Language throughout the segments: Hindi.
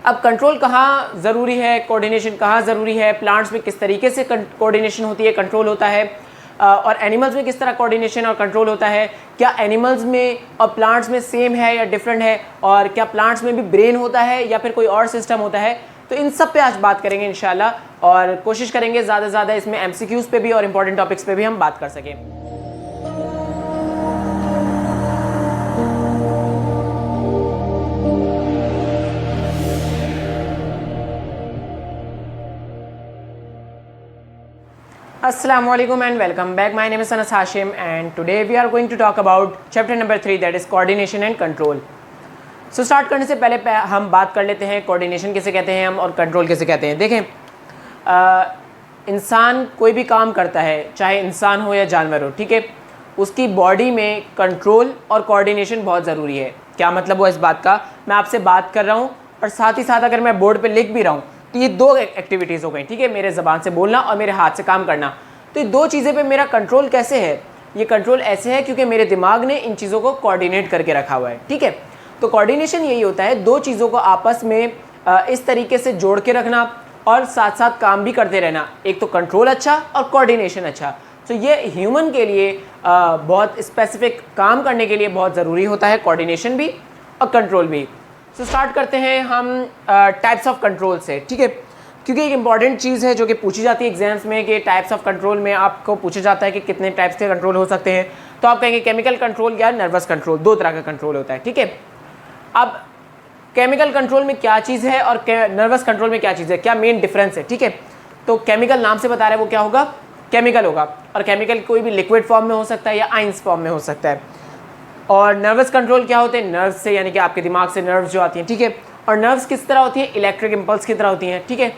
अब कंट्रोल कहाँ ज़रूरी है, कोऑर्डिनेशन कहाँ ज़रूरी है, प्लांट्स में किस तरीके से कोऑर्डिनेशन होती है, कंट्रोल होता है, और एनिमल्स में किस तरह कोऑर्डिनेशन और कंट्रोल होता है, क्या एनिमल्स में और प्लांट्स में सेम है या डिफरेंट है, और क्या प्लांट्स में भी ब्रेन होता है या फिर कोई और सिस्टम होता है, तो इन सब पे आज बात करेंगे इंशाल्लाह, और कोशिश करेंगे ज़्यादा से ज़्यादा इसमें MCQs पे भी और इंपॉर्टेंट टॉपिक्स पे भी हम बात कर सकें। Assalamualaikum and welcome back. My name is Anas Hashim and today we are going to talk about chapter number 3, that is coordination and control. So start करने से पहले हम बात कर लेते हैं coordination किसे कहते हैं हम और control किसे कहते हैं। देखें, इंसान कोई भी काम करता है, चाहे इंसान हो या जानवर हो, ठीक है, उसकी बॉडी में कंट्रोल और कोऑर्डिनेशन बहुत ज़रूरी है। क्या मतलब हुआ इस बात का, मैं आपसे बात कर रहा हूँ और साथ ही साथ अगर मैं बोर्ड पे लिख भी रहा हूँ तो ये दो एक्टिविटीज़ हो गई, ठीक है, मेरे ज़बान से बोलना और मेरे हाथ से काम करना। तो ये दो चीज़ें पे मेरा कंट्रोल कैसे है, ये कंट्रोल ऐसे है क्योंकि मेरे दिमाग ने इन चीज़ों को कोऑर्डिनेट करके रखा हुआ है, ठीक है। तो कोऑर्डिनेशन यही होता है, दो चीज़ों को आपस में इस तरीके से जोड़ के रखना और साथ साथ काम भी करते रहना, एक तो कंट्रोल अच्छा और कोऑर्डिनेशन अच्छा। तो ये ह्यूमन के लिए बहुत स्पेसिफिक काम करने के लिए बहुत ज़रूरी होता है, कोऑर्डिनेशन भी और कंट्रोल भी। सो स्टार्ट करते हैं हम टाइप्स ऑफ कंट्रोल से, ठीक है, क्योंकि एक इंपॉर्टेंट चीज़ है जो कि पूछी जाती है एग्जाम्स में कि टाइप्स ऑफ कंट्रोल में आपको पूछा जाता है कि कितने टाइप्स के कंट्रोल हो सकते हैं। तो आप कहेंगे केमिकल कंट्रोल या नर्वस कंट्रोल, दो तरह का कंट्रोल होता है, ठीक है। अब केमिकल कंट्रोल में क्या चीज़ है और नर्वस कंट्रोल में क्या चीज़ है, क्या मेन डिफरेंस है, ठीक है। तो केमिकल नाम से बता रहे हैं वो क्या होगा, केमिकल होगा, और केमिकल कोई भी लिक्विड फॉर्म में हो सकता है या आइंस फॉर्म में हो सकता है। और नर्वस कंट्रोल क्या होते हैं, नर्व्स से, यानी कि आपके दिमाग से नर्व्स जो आती हैं, ठीक है, और नर्व्स किस तरह होती हैं, इलेक्ट्रिक इम्पल्स की तरह होती हैं, ठीक है।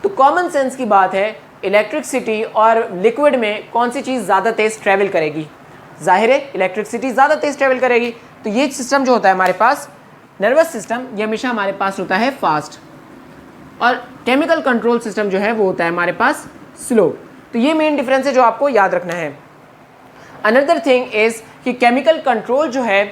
तो कॉमन सेंस की बात है, इलेक्ट्रिसिटी और लिक्विड में कौन सी चीज़ ज़्यादा तेज़ ट्रैवल करेगी, जाहिर है इलेक्ट्रिसिटी ज़्यादा तेज़ ट्रैवल करेगी। तो ये सिस्टम जो होता है हमारे पास, नर्वस सिस्टम, ये हमेशा हमारे पास होता है फास्ट, और केमिकल कंट्रोल सिस्टम जो है वो होता है हमारे पास स्लो। तो ये मेन डिफरेंस है जो आपको याद रखना है। अनदर थिंग इज़ कि केमिकल कंट्रोल जो है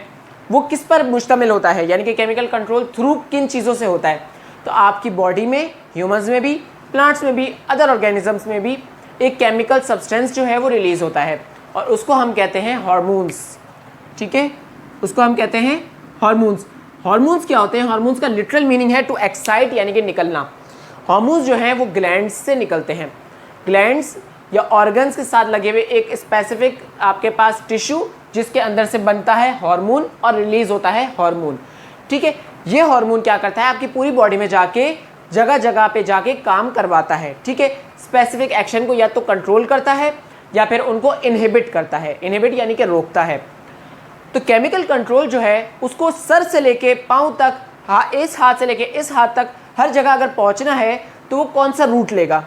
वो किस पर मुश्तमिल होता है, यानी कि केमिकल कंट्रोल थ्रू किन चीज़ों से होता है। तो आपकी बॉडी में, ह्यूमंस में भी, प्लांट्स में भी, अदर ऑर्गेनिजम्स में भी एक केमिकल सब्सटेंस जो है वो रिलीज़ होता है और उसको हम कहते हैं हार्मोन्स, ठीक है, उसको हम कहते हैं हार्मोन्स। हार्मोन्स क्या होते हैं, हार्मोन्स का लिटरल मीनिंग है टू एक्साइट, यानी कि निकलना। हार्मोन्स जो हैं वो ग्लैंड्स से निकलते हैं, ग्लैंड्स या ऑर्गन्स के साथ लगे हुए एक स्पेसिफिक आपके पास टिश्यू जिसके अंदर से बनता है हार्मोन और रिलीज होता है हार्मोन, ठीक है। ये हार्मोन क्या करता है, आपकी पूरी बॉडी में जाके जगह जगह पे जाके काम करवाता है, ठीक है। स्पेसिफिक एक्शन को या तो कंट्रोल करता है या फिर उनको इनहिबिट करता है, इनहिबिट यानी कि रोकता है। तो केमिकल कंट्रोल जो है उसको सर से लेके पाँव तक, इस हाथ से लेके इस हाथ तक हर जगह अगर पहुँचना है तो वो कौन सा रूट लेगा।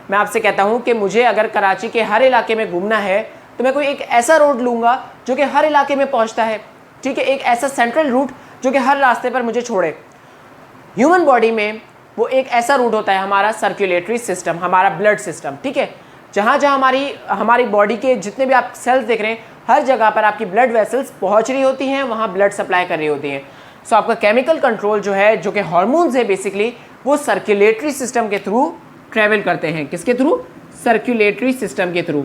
मैं आपसे कहता हूँ कि मुझे अगर कराची के हर इलाके में घूमना है तो मैं कोई एक ऐसा रोड लूँगा जो कि हर इलाके में पहुँचता है, ठीक है, एक ऐसा सेंट्रल रूट जो कि हर रास्ते पर मुझे छोड़े। ह्यूमन बॉडी में वो एक ऐसा रूट होता है हमारा सर्कुलेटरी सिस्टम, हमारा ब्लड सिस्टम, ठीक है, जहाँ जहाँ हमारी बॉडी के जितने भी आप सेल्स देख रहे हैं हर जगह पर आपकी ब्लड वेसल्स पहुँच रही होती हैं, वहाँ ब्लड सप्लाई कर रही होती हैं। सो आपका केमिकल कंट्रोल जो है, जो कि हार्मोन्स है बेसिकली, वो सर्कुलेटरी सिस्टम के थ्रू ट्रैवल करते हैं। किसके थ्रू, सर्कुलेटरी सिस्टम के थ्रू।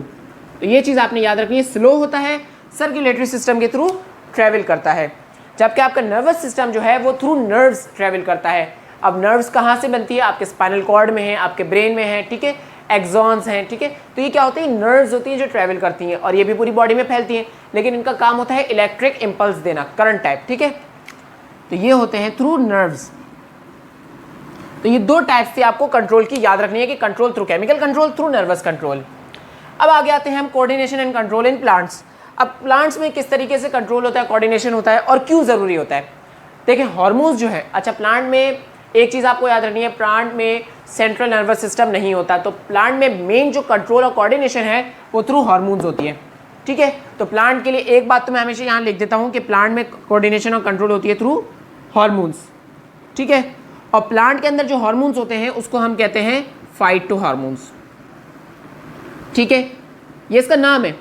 तो ये चीज़ आपने याद रखनी है, स्लो होता है, सर्कुलेटरी सिस्टम के थ्रू ट्रैवल करता है, जबकि आपका नर्वस सिस्टम जो है वो थ्रू नर्व्स ट्रैवल करता है। अब नर्व्स कहाँ से बनती है, आपके स्पाइनल कॉर्ड में है, आपके ब्रेन में है, ठीक है, एक्सॉन्स हैं, ठीक है। तो ये क्या होती है, नर्व्स होती हैं जो ट्रैवल करती हैं और ये भी पूरी बॉडी में फैलती हैं, लेकिन इनका काम होता है इलेक्ट्रिक इम्पल्स देना, करंट टाइप, ठीक है। तो ये होते हैं थ्रू नर्व्स। तो ये दो टाइप्स से आपको कंट्रोल की याद रखनी है कि control through chemical control, through nervous control. अब आगे आते हैं हम coordination and control in plants. अब प्लांट्स में किस तरीके से कंट्रोल होता है, कोऑर्डिनेशन होता है और क्यों ज़रूरी होता है। देखिए हार्मोन्स जो है, अच्छा प्लांट में एक चीज़ आपको याद रखनी है, प्लांट में सेंट्रल नर्वस सिस्टम नहीं होता, तो प्लांट में मेन जो कंट्रोल और कोऑर्डिनेशन है वो थ्रू हार्मोन्स होती है, ठीक है। तो प्लांट के लिए एक बात तो मैं हमेशा यहाँ लिख देता हूँ कि प्लांट में कोऑर्डिनेशन और कंट्रोल होती है थ्रू हार्मोन्स, ठीक है। और प्लांट के अंदर जो हार्मोन्स होते हैं उसको हम कहते हैं फाइटो हार्मोन्स, ठीक है, ये इसका नाम है,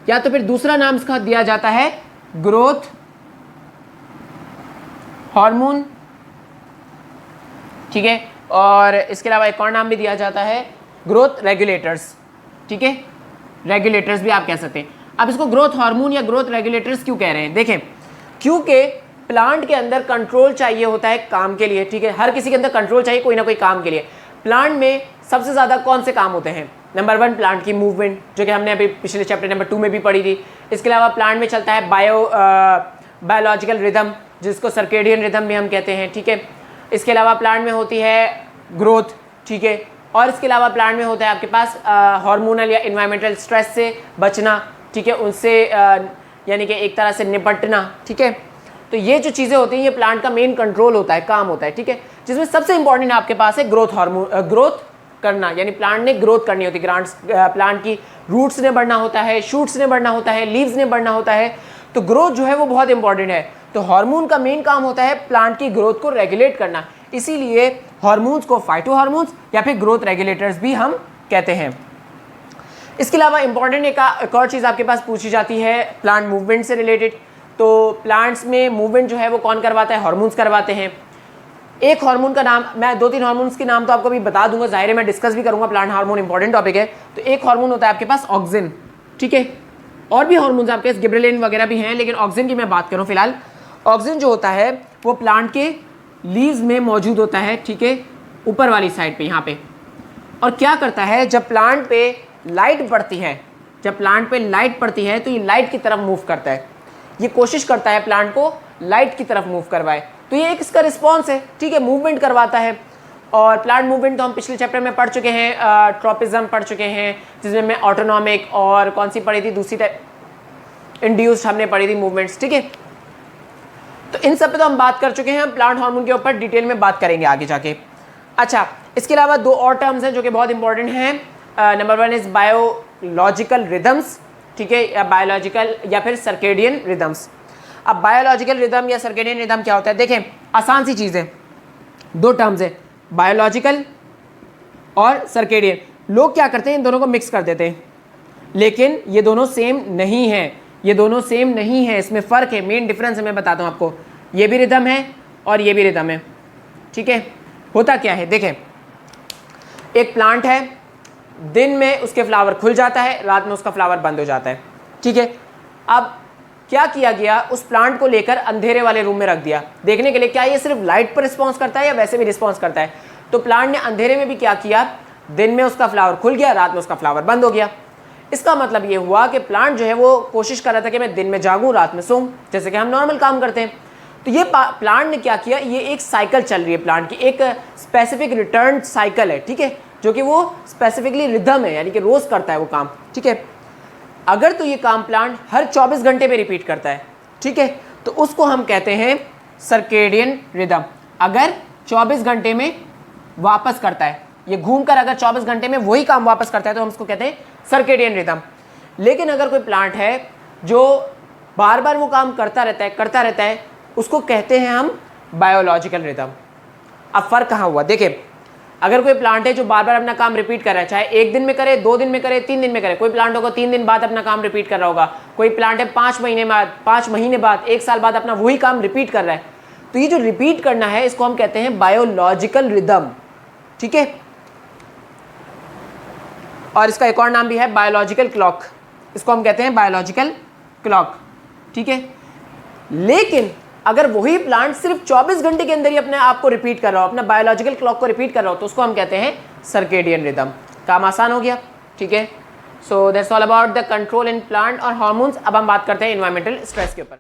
या तो फिर दूसरा नाम इसका दिया जाता है ग्रोथ हार्मोन ठीक है। और इसके अलावा एक और नाम भी दिया जाता है ग्रोथ रेगुलेटर्स, ठीक है, रेगुलेटर्स भी आप कह सकते हैं। अब इसको ग्रोथ हार्मोन या ग्रोथ रेगुलेटर्स क्यों कह रहे हैं? देखें, क्योंकि प्लांट के अंदर कंट्रोल चाहिए होता है काम के लिए, ठीक है, हर किसी के अंदर कंट्रोल चाहिए कोई ना कोई काम के लिए। प्लांट में सबसे ज़्यादा कौन से काम होते हैं? नंबर 1 प्लांट की मूवमेंट, जो कि हमने अभी पिछले चैप्टर नंबर 2 में भी पढ़ी थी। इसके अलावा प्लांट में चलता है बायोलॉजिकल रिदम, जिसको सर्केडियन रिदम भी हम कहते हैं, ठीक है। इसके अलावा प्लांट में होती है ग्रोथ, ठीक है, और इसके अलावा प्लांट में होता है आपके पास हार्मोनल या इन्वायरमेंटल स्ट्रेस से बचना, ठीक है, उनसे यानी कि एक तरह से निपटना, ठीक है। तो ये जो चीज़ें होती हैं ये प्लांट का मेन कंट्रोल होता है, काम होता है, ठीक है, जिसमें सबसे इंपॉर्टेंट आपके पास है ग्रोथ हार्मोन, ग्रोथ करना, यानी प्लांट ने ग्रोथ करनी होती है। प्लांट की रूट्स ने बढ़ना होता है, शूट्स ने बढ़ना होता है, लीव्स ने बढ़ना होता है, तो ग्रोथ जो है वो बहुत इंपॉर्टेंट है। तो हार्मोन का मेन काम होता है प्लांट की ग्रोथ को रेगुलेट करना, इसीलिए हार्मोन्स को फाइटो हार्मोन्स या फिर ग्रोथ रेगुलेटर्स भी हम कहते हैं। इसके अलावा इंपॉर्टेंट एक और चीज़ आपके पास पूछी जाती है प्लांट मूवमेंट से रिलेटेड। तो प्लांट्स में मूवमेंट जो है वो कौन करवाता है? हार्मोन्स करवाते हैं। एक हार्मोन का नाम, मैं 2-3 हार्मोन्स के नाम तो आपको भी बता दूंगा, जाहिर है मैं डिस्कस भी करूंगा, प्लांट हार्मोन इंपॉर्टेंट टॉपिक है। तो एक हार्मोन होता है आपके पास ऑक्सिन, ठीक है, और भी हार्मोन्स आपके पास गिबरेलिन वगैरह भी हैं, लेकिन ऑक्सिन की मैं बात करूँ फिलहाल। ऑक्सिन जो होता है वो प्लांट के लीव्स में मौजूद होता है, ठीक है, ऊपर वाली साइड पे यहाँ पे। और क्या करता है, जब प्लांट पे लाइट पड़ती है, जब प्लांट पे लाइट पड़ती है तो ये लाइट की तरफ मूव करता है, ये कोशिश करता है प्लांट को लाइट की तरफ मूव करवाए। तो ये एक इसका रिस्पॉन्स है, ठीक है, मूवमेंट करवाता है। और प्लांट मूवमेंट तो हम पिछले चैप्टर में पढ़ चुके हैं, ट्रोपिज्म पढ़ चुके हैं, जिसमें मैं ऑटोनॉमिक और कौन सी पढ़ी थी, दूसरी टाइप इंड्यूस्ड हमने पढ़ी थी मूवमेंट्स, ठीक है। तो इन सब पे तो हम बात कर चुके हैं, प्लांट हार्मोन के ऊपर डिटेल में बात करेंगे आगे जाके। अच्छा, इसके अलावा 2 और टर्म्स हैं जो कि बहुत इंपॉर्टेंट हैं। नंबर 1 इज बायोलॉजिकल रिदम्स, ठीक है, या बायोलॉजिकल या फिर सर्केडियन रिदम्स। अब बायोलॉजिकल रिदम या सर्केडियन रिदम क्या होता है? देखें, आसान सी चीज़ है, 2 टर्म्स है, बायोलॉजिकल और सर्केडियन। लोग क्या करते हैं, इन दोनों को मिक्स कर देते हैं, लेकिन ये दोनों सेम नहीं है, ये दोनों सेम नहीं है, इसमें फ़र्क है, मेन डिफरेंस है, मैं बताता हूँ आपको। ये भी रिदम है और ये भी रिदम है, ठीक है। होता क्या है, देखें, एक प्लांट है, दिन में उसके फ्लावर खुल जाता है, रात में उसका फ्लावर बंद हो जाता है, ठीक है। अब क्या किया गया, उस प्लांट को लेकर अंधेरे वाले रूम में रख दिया, देखने के लिए क्या ये सिर्फ लाइट पर रिस्पॉन्स करता है या वैसे भी रिस्पॉन्स करता है। तो प्लांट ने अंधेरे में भी क्या किया, दिन में उसका फ्लावर खुल गया, रात में उसका फ्लावर बंद हो गया। इसका मतलब ये हुआ कि प्लांट जो है वो कोशिश कर रहा था कि मैं दिन में जागूं, रात में सोऊं, जैसे कि हम नॉर्मल काम करते हैं। तो ये प्लांट ने क्या किया, ये एक साइकिल चल रही है प्लांट की, एक स्पेसिफिक रिटर्न साइकिल है, ठीक है, जो कि वो स्पेसिफिकली रिदम है, यानी कि रोज़ करता है वो काम, ठीक है। अगर तो ये काम प्लांट हर 24 घंटे में रिपीट करता है, ठीक है, तो उसको हम कहते हैं सर्केडियन रिदम। अगर 24 घंटे में वापस करता है, ये घूमकर अगर 24 घंटे में वही काम वापस करता है तो हम उसको कहते हैं सर्केडियन रिदम। लेकिन अगर कोई प्लांट है जो बार बार वो काम करता रहता है, उसको कहते हैं हम बायोलॉजिकल रिदम। अब फ़र्क कहाँ हुआ, देखिए, अगर कोई प्लांट है जो बार बार अपना काम रिपीट कर रहा है, चाहे 1 दिन में करे, 2 दिन में करे, 3 दिन में करे, कोई प्लांट होगा 3 दिन बाद अपना काम रिपीट कर रहा होगा, कोई प्लांट है 5 महीने बाद, 5 महीने बाद, 1 साल बाद अपना वही काम रिपीट कर रहा है, तो ये जो रिपीट करना है इसको हम कहते हैं बायोलॉजिकल रिदम, ठीक है। और इसका एक और नाम भी है बायोलॉजिकल क्लॉक, इसको हम कहते हैं बायोलॉजिकल क्लॉक, ठीक है। लेकिन अगर वही प्लांट सिर्फ 24 घंटे के अंदर ही अपने आप को रिपीट कर रहा हो, अपना बायोलॉजिकल क्लॉक को रिपीट कर रहा हो, तो उसको हम कहते हैं सर्केडियन रिदम। काम आसान हो गया, ठीक है। So that's all about the control in plant और हार्मोन्स। अब हम बात करते हैं एनवायरमेंटल स्ट्रेस के ऊपर।